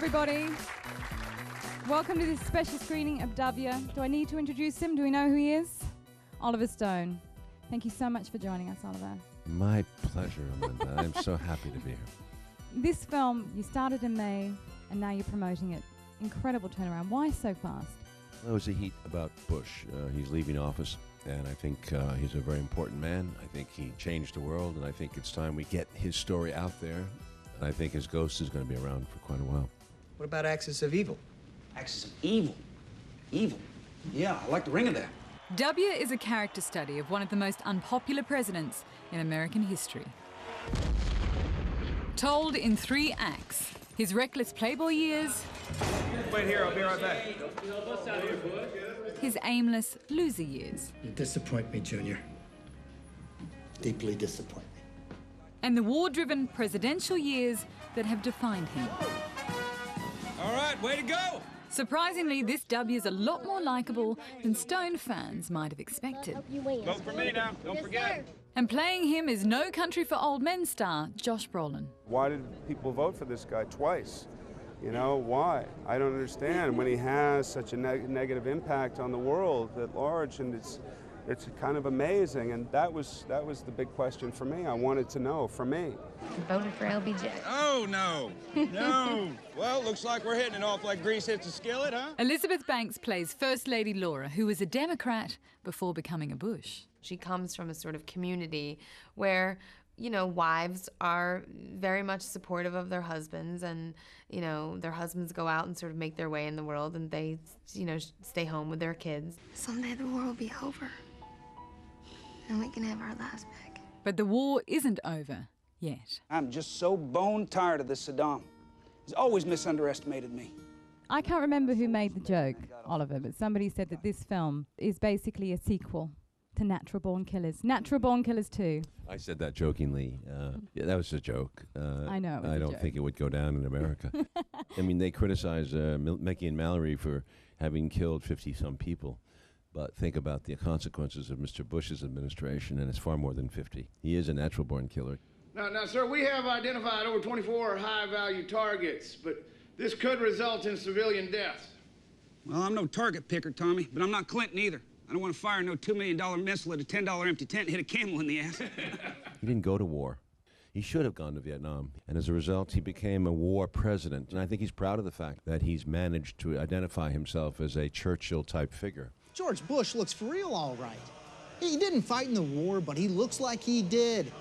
everybody. Welcome to this special screening of W. Do I need to introduce him? Do we know who he is? Oliver Stone. Thank you so much for joining us, Oliver. My pleasure, Amanda. I'm so happy to be here. This film, you started in May, and now you're promoting it. Incredible turnaround. Why so fast? There was a heat about Bush. He's leaving office, and I think he's a very important man. I think he changed the world, and I think it's time we get his story out there. And I think his ghost is going to be around for quite a while. What about Axis of Evil? Axis of Evil? Evil? Yeah, I like the ring of that. W is a character study of one of the most unpopular presidents in American history. Told in 3 acts, his reckless playboy years, Wait here, I'll be right back. his aimless loser years, You disappoint me, Junior. Deeply disappoint me. and the war-driven presidential years that have defined him. All right, way to go! Surprisingly, this W is a lot more likeable than Stone fans might have expected. Vote for me now, don't forget. And playing him is No Country for Old Men star Josh Brolin. Why did people vote for this guy twice? You know, why? I don't understand when he has such a negative impact on the world at large, and it's kind of amazing, and that was the big question for me. I wanted to know, for me. Voted for LBJ. Oh, no. No. Well, looks like we're hitting it off like grease hits a skillet, huh? Elizabeth Banks plays First Lady Laura, who was a Democrat before becoming a Bush. She comes from a sort of community where, you know, wives are very much supportive of their husbands, and, you know, their husbands go out and sort of make their way in the world, and they, you know, stay home with their kids. Someday the war will be over, and we can have our lives back. But the war isn't over yet. I'm just so bone tired of this Saddam. He's always misunderestimated me. I can't remember who made the joke, Oliver, but somebody said that this film is basically a sequel to Natural Born Killers. Natural Born Killers 2. I said that jokingly. Yeah, that was a joke. I know it was I a don't joke. think it would go down in America. I mean, they criticize Mickey and Mallory for having killed 50-some people. But think about the consequences of Mr. Bush's administration, and it's far more than 50. He is a natural-born killer. Now, sir, we have identified over 24 high-value targets, but this could result in civilian deaths. Well, I'm no target picker, Tommy, but I'm not Clinton either. I don't want to fire no $2 million missile at a $10 empty tent and hit a camel in the ass. He didn't go to war. He should have gone to Vietnam. And as a result, he became a war president. And I think he's proud of the fact that he's managed to identify himself as a Churchill-type figure. George Bush looks for real all right. He didn't fight in the war, but he looks like he did.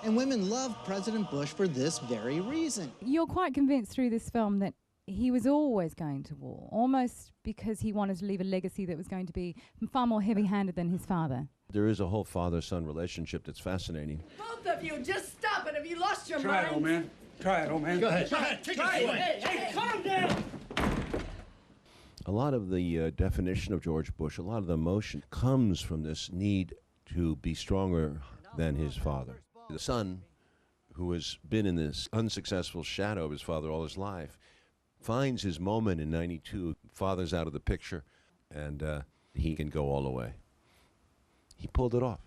And women love President Bush for this very reason. You're quite convinced through this film that he was always going to war, almost because he wanted to leave a legacy that was going to be far more heavy-handed than his father. There is a whole father-son relationship that's fascinating. Both of you, just stop it. Have you lost your Try mind? it, old man. Try it, old man. Go ahead. Try it. Try it. Hey, calm down. A lot of the definition of George Bush, a lot of the emotion comes from this need to be stronger than his father. The son, who has been in this unsuccessful shadow of his father all his life, finds his moment in '92. Father's out of the picture, and he can go all the way. He pulled it off.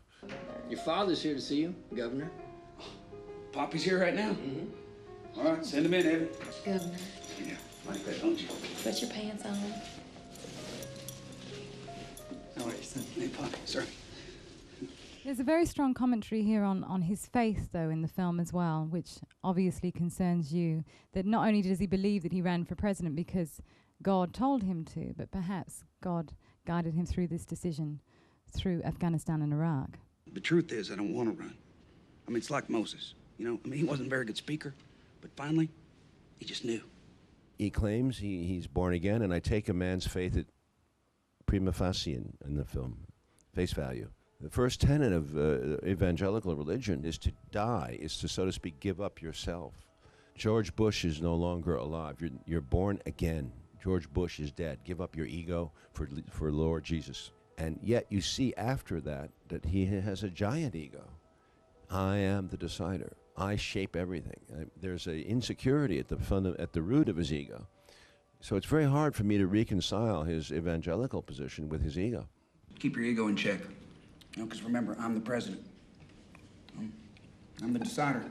Your father's here to see you, Governor. Poppy's here right now? Mm-hmm. All right, send him in, Eddie. Governor, Yeah, like that, don't you? put your pants on. All right, send Hey, Poppy, sorry. There's a very strong commentary here on his faith, though, in the film as well, which obviously concerns you, that not only does he believe that he ran for president because God told him to, but perhaps God guided him through this decision through Afghanistan and Iraq. The truth is, I don't want to run. I mean, it's like Moses. You know, I mean, he wasn't a very good speaker, but finally, he just knew. He claims he's born again, and I take a man's faith at prima facie in the film, face value. The first tenet of evangelical religion is to die, is to, so to speak, give up yourself. George Bush is no longer alive. You're born again. George Bush is dead. Give up your ego for Lord Jesus. And yet you see after that he has a giant ego. I am the decider. I shape everything. There's an insecurity at the root of his ego. So it's very hard for me to reconcile his evangelical position with his ego. Keep your ego in check. You know, because remember, I'm the president. I'm the decider.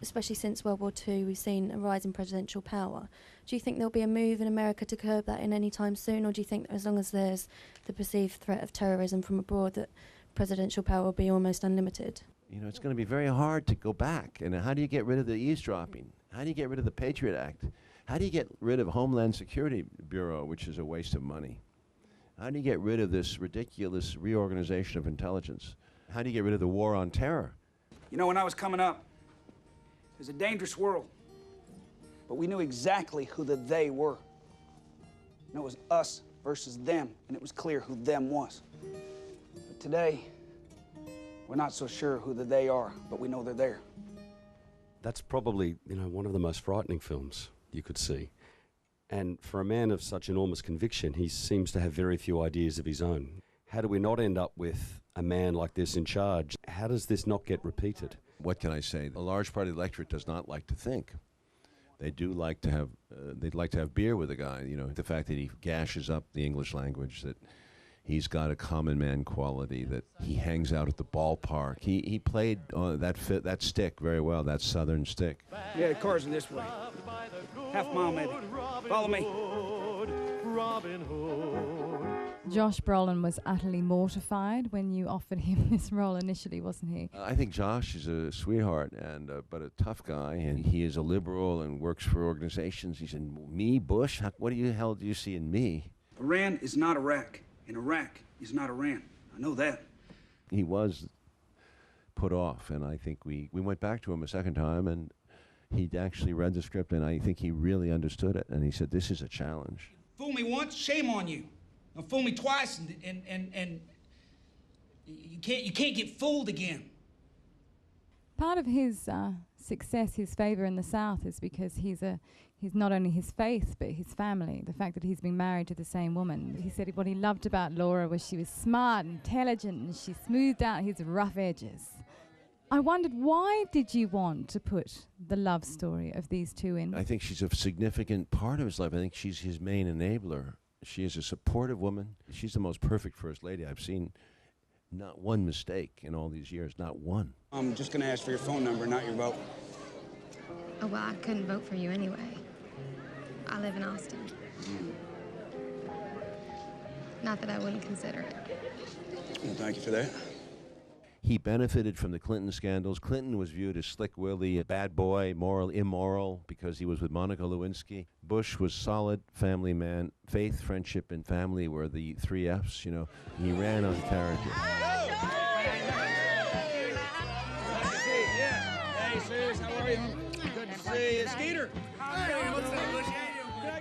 especially since World War II, we've seen a rise in presidential power. Do you think there'll be a move in America to curb that in any time soon, or do you think that as long as there's the perceived threat of terrorism from abroad that presidential power will be almost unlimited? You know, it's going to be very hard to go back. And how do you get rid of the eavesdropping? How do you get rid of the Patriot Act? How do you get rid of Homeland Security Bureau, which is a waste of money? How do you get rid of this ridiculous reorganization of intelligence? How do you get rid of the war on terror? You know, when I was coming up, it was a dangerous world. But we knew exactly who the they were. And it was us versus them, and it was clear who them was. But today, we're not so sure who the they are, but we know they're there. That's probably, one of the most frightening films you could see. And for a man of such enormous conviction, he seems to have very few ideas of his own. How do we not end up with a man like this in charge? How does this not get repeated? What can I say? A large part of the electorate does not like to think. They do like to have, they'd like to have beer with a guy. You know, the fact that he gashes up the English language, that he's got a common man quality, that he hangs out at the ballpark. He played that stick very well, that southern stick. Yeah, the cars are this way. Half a mile maybe. Follow me. Josh Brolin was utterly mortified when you offered him this role initially, wasn't he? I think Josh is a sweetheart and but a tough guy, and he is a liberal and works for organizations. He said, "Me, Bush? What the hell do you see in me?" Iran is not Iraq, and Iraq is not Iran. I know that. He was put off, and I think we went back to him a second time, and he'd actually read the script, and I think he really understood it, and he said, "This is a challenge." Fool me once, shame on you. Now fool me twice, and you can't get fooled again. Part of his success, his favour in the South, is because he's not only his faith but his family. The fact that he's been married to the same woman. He said what he loved about Laura was she was smart, intelligent, and she smoothed out his rough edges. I wondered, why did you want to put the love story of these two in? I think she's a significant part of his life. I think she's his main enabler. She is a supportive woman. She's the most perfect first lady I've seen. Not one mistake in all these years, not one. I'm just gonna ask for your phone number, not your vote. Oh, well, I couldn't vote for you anyway. I live in Austin. Not that I wouldn't consider it. Well, thank you for that. He benefited from the Clinton scandals. Clinton was viewed as Slick Willie, a bad boy, immoral, because he was with Monica Lewinsky. Bush was solid family man. Faith, friendship, and family were the 3 Fs, you know. He ran on character. Hey, sis, how are you? Good to see you. Skeeter. Hey, what's up, Bush?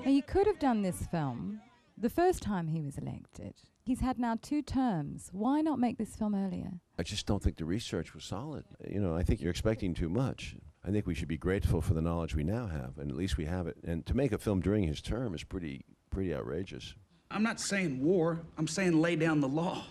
Now, you could have done this film the first time he was elected. He's had now 2 terms. Why not make this film earlier? I just don't think the research was solid. You know, I think you're expecting too much. I think we should be grateful for the knowledge we now have, and at least we have it. And to make a film during his term is pretty outrageous. I'm not saying war. I'm saying lay down the law.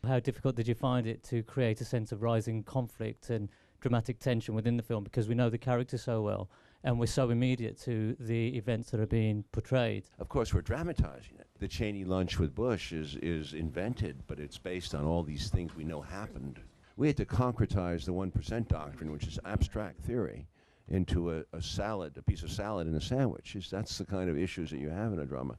How difficult did you find it to create a sense of rising conflict and dramatic tension within the film, because we know the character so well and we're so immediate to the events that are being portrayed? Of course, we're dramatizing it. The Cheney lunch with Bush is invented, but it's based on all these things we know happened. We had to concretize the 1% doctrine, which is abstract theory, into a salad, a piece of salad in a sandwich. That's the kind of issues that you have in a drama.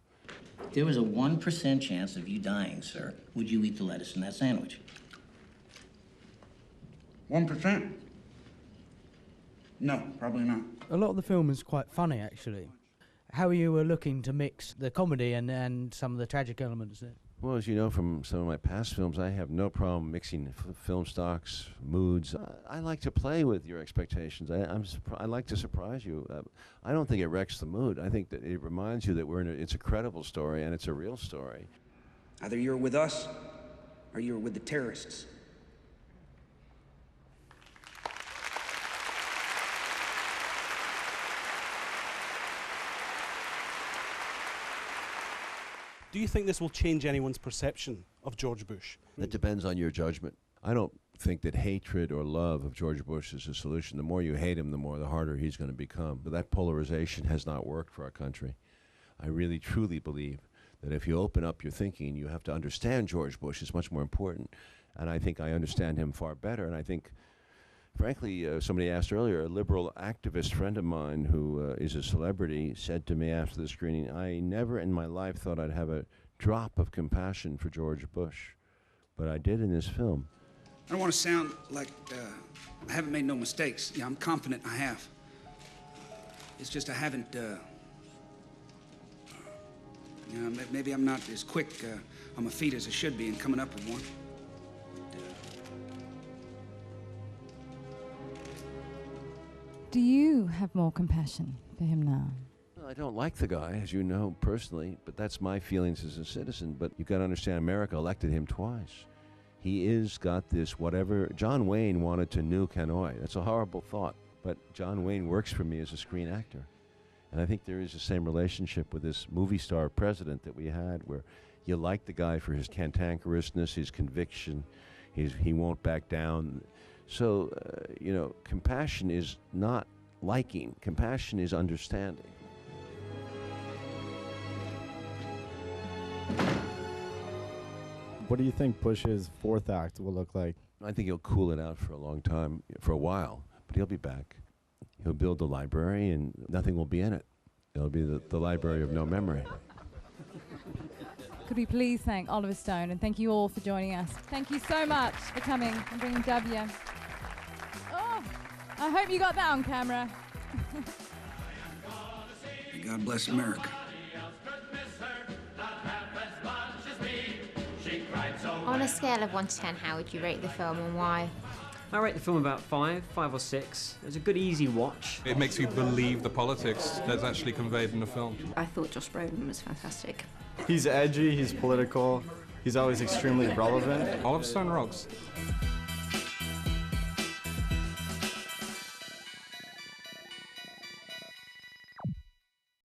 There was a 1% chance of you dying, sir. Would you eat the lettuce in that sandwich? 1%? No, probably not. A lot of the film is quite funny, actually. How you were looking to mix the comedy and some of the tragic elements there? Well, as you know from some of my past films, I have no problem mixing film stocks, moods. I like to play with your expectations. I like to surprise you. I don't think it wrecks the mood. I think that it reminds you that it's a credible story and it's a real story. Either you're with us or you're with the terrorists. Do you think this will change anyone's perception of George Bush? That depends on your judgment. I don't think that hatred or love of George Bush is a solution. The more you hate him, the harder he's going to become. But that polarization has not worked for our country. I really, truly believe that if you open up your thinking, you have to understand George Bush is much more important. And I think I understand him far better. And I think Frankly, somebody asked earlier, a liberal activist friend of mine who is a celebrity said to me after the screening, I never in my life thought I'd have a drop of compassion for George Bush, but I did in this film. I don't want to sound like I haven't made no mistakes. Yeah, I'm confident I have. It's just I haven't, you know, maybe I'm not as quick on my feet as I should be in coming up with one. Do you have more compassion for him now? Well, I don't like the guy, as you know, personally, but that's my feelings as a citizen. But you've got to understand, America elected him twice. He is got this whatever. John Wayne wanted to nuke Hanoi. That's a horrible thought. But John Wayne works for me as a screen actor. And I think there is the same relationship with this movie star president that we had, where you like the guy for his cantankerousness, his conviction, he won't back down. So, you know, compassion is not liking. Compassion is understanding. What do you think Bush's fourth act will look like? I think he'll cool it out for a long time, for a while, but he'll be back. He'll build a library and nothing will be in it. It'll be the library of no memory. Could we please thank Oliver Stone, and thank you all for joining us. Thank you so much for coming and bringing W. Oh, I hope you got that on camera. God bless America. On a scale of 1 to 10, how would you rate the film and why? I rate the film about 5 or 6. It was a good, easy watch. It makes you believe the politics that's actually conveyed in the film. I thought Josh Brolin was fantastic. He's edgy, he's political, he's always extremely relevant. Oliver Stone rocks.